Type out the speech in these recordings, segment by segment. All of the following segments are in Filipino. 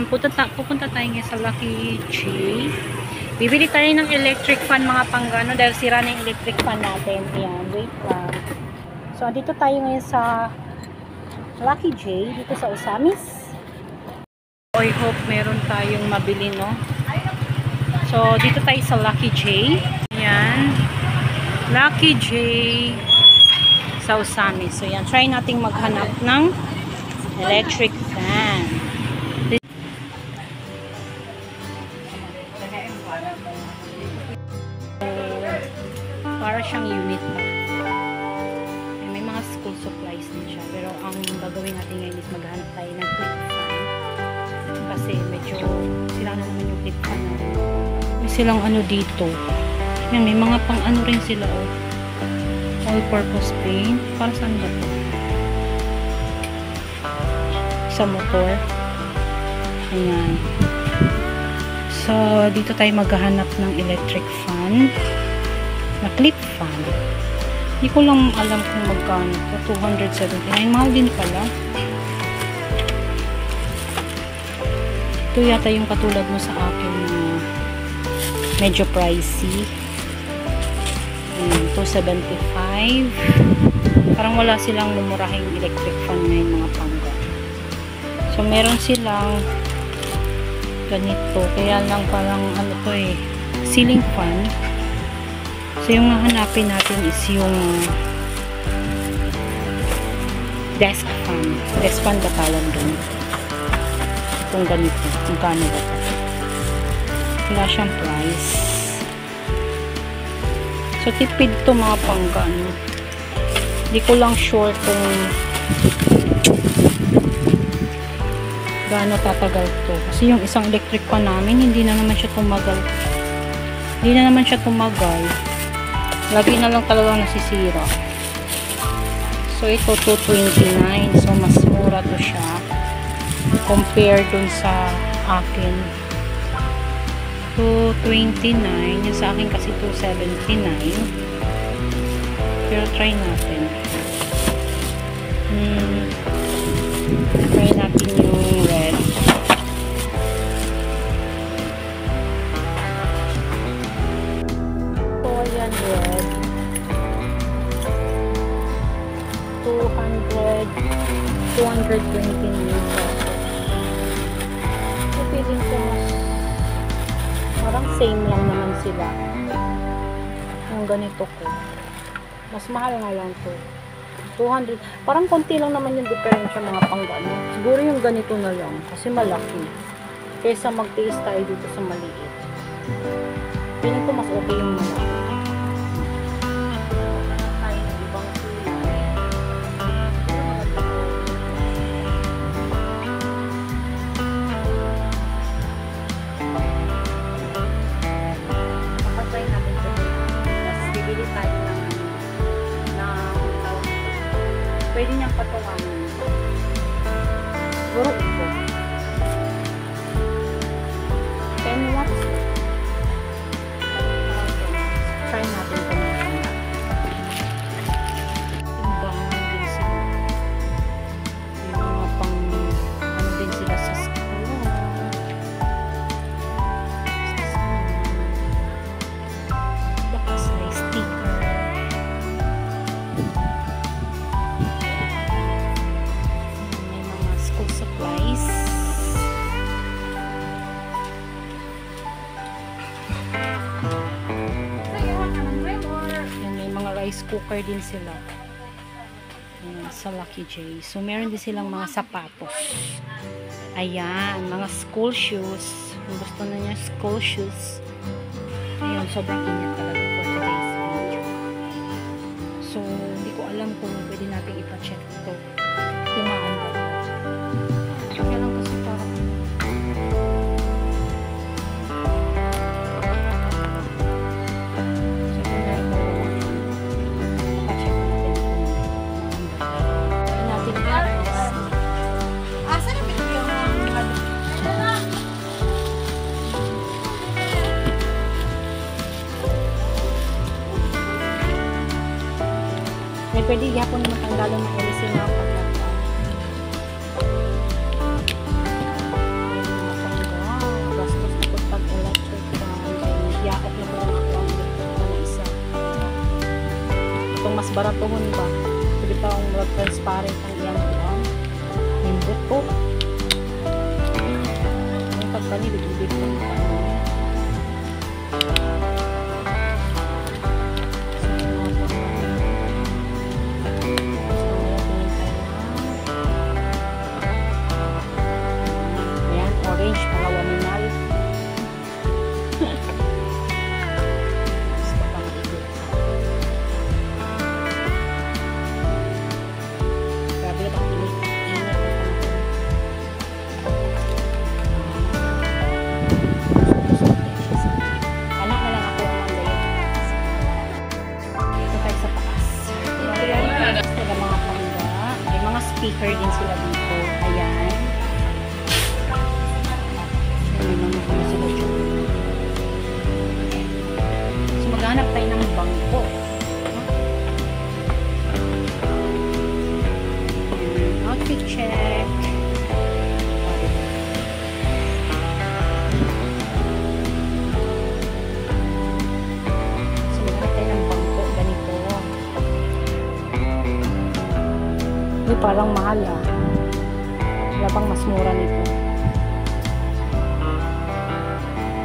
pupunta tayo ngayon sa Lucky J. Bibili tayo ng electric fan mga panggano dahil sira na yung electric fan natin. Ayan, wait lang. So, dito tayo ngayon sa Lucky J, dito sa Osamis. I hope meron tayong mabili, no? So, dito tayo sa Lucky J. Ayan. Lucky J sa Osamis. So, yan. Try nating maghanap ng electric fan. Para siyang unit pa. May mga school supplies din siya. Pero ang gagawin natin ngayon is maghanap tayo ng clip fan. Kasi medyo sila na naman yung clip fan natin. May silang ano dito. Yan, may mga pang ano rin sila. Oh. All-purpose paint. Para saan ba ito? Sa motor. Ayan. So, dito tayo maghahanap ng electric fan. Na clip fan. Hindi ko lang alam kung magkano. 279. Mahal din pala. Ito yata yung katulad mo sa akin na medyo pricey. 275. Parang wala silang mumurahing electric fan ngayon mga pangga. So, meron silang ganito. Kaya lang parang ano to eh. Ceiling fan. So, yung hahanapin natin is yung desk fan. Desk fan ba tawag doon? Itong ganito. Magkano ba ito? Wala siyang price. So, tipid to mga panggano. Hindi ko lang sure kung gaano tatagal to. Kasi yung isang electric fan namin, hindi na naman siya tumagal. Lagi na lang talaga nasisira. So, ito 229. So, mas mura to siya. Compare dun sa akin. 229. Yung sa akin kasi 279. Pero try natin. Try natin yung red. So, ayan red. 229 pesos. So, feeling ko mas parang same lang naman sila. Yung ganito ko. Mas mahal nga lang to. 200. Parang konti lang naman yung diferensya mga panggano. Siguro yung ganito na lang. Kasi malaki. Kesa magtiis tayo dito sa maliit. Feeling ko mas okay yung malaki. Pwede niyang patawanan. Siguro ito. 10 watts. Try natin ito muna. Timbang din sila. Yung mga pang ano din sila sa school. Bakas na sticker. Supplies. Yan, may mga rice cooker din sila. Ayan, sa Lucky J. So, meron din silang mga sapatos. Ayan, mga school shoes. Kung gusto na niya school shoes. Ayan, sobrang ingat talaga for today's video. So, hindi ko alam kung pwede natin ipa-check ito. Tumaan ba? Kaya lang kasi parang so, kung meron ba ipa-check natin kung natin i-test. Asa na video mo? May pwede yapon na matanggalon ng LC na pagkakita. mas baratohon ba. Pwede pa ang mga transparent ang iyang kuwan. Nimbot ko. Ang pagkani, bigibig ko. Ayan, orange, palawaninal. Grabe na pang init. Anak na lang ako ang mandayan. Ito tayo sa taas. Sila mga pangga. May mga speaker din sila dito. Ayan. May mga sila dyan. So maghanap tayo ng bangko. Outfit check. So, maghanap tayo ng bangko. Ganito. Uy, parang mahal ah. Wala bang mas mura nito?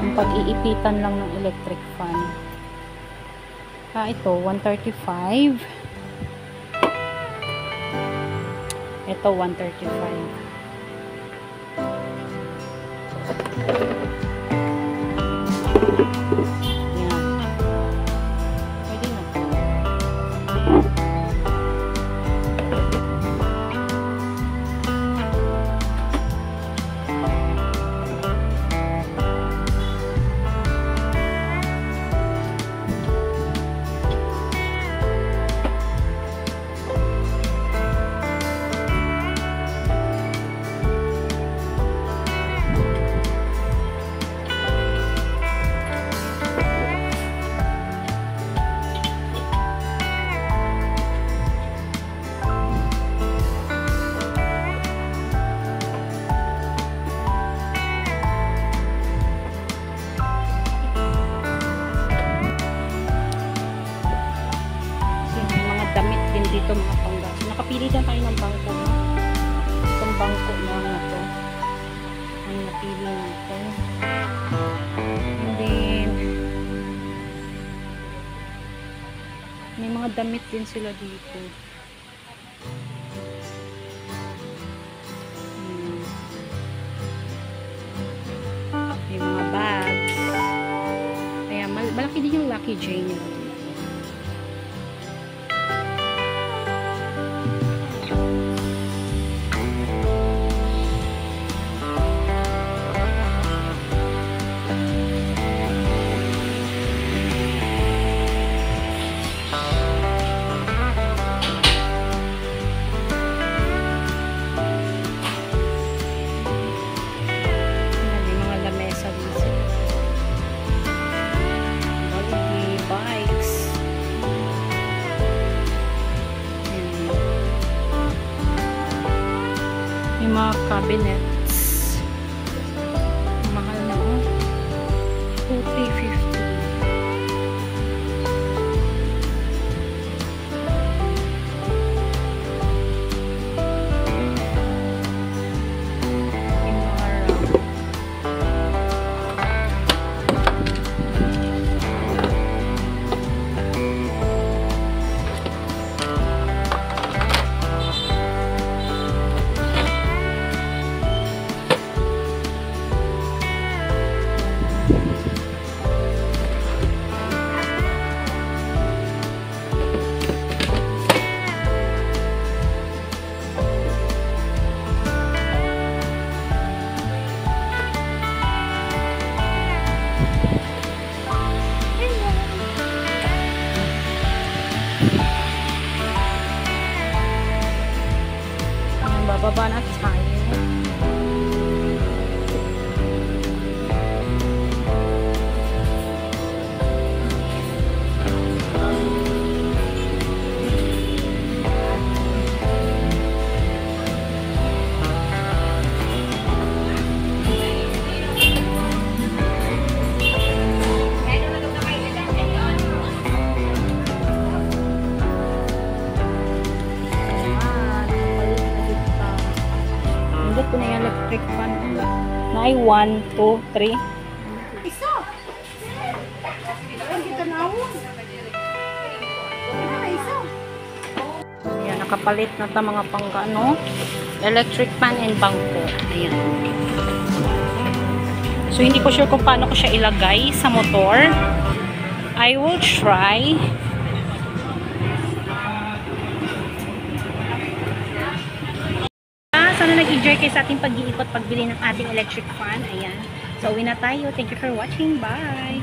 Yung pag-iipitan lang ng electric fan. Ito, 135. Ito, 135. Yan. Pwede na. Damit din dito mga pangga. So, nakapili din tayo ng bangko. No? Itong bangko na ito. Ang napili natin. And then, may mga damit din sila dito. May mga bags. Kaya malaki din yung Lucky J nila. Yung mga cabinets. Mahal na oh. 2,350. Yung mga 1, 2, 3. Isa. Ang kita nawon. Isa. Ayan, nakapalit na ta mga pangano. Electric fan and bangko. Ayan. So, hindi ko sure kung paano ko siya ilagay sa motor. I will try. Sana nag-enjoy kayo sa ating pag-iikot pagbili ng ating electric fan. Ayan. So, uwi na tayo. Thank you for watching. Bye!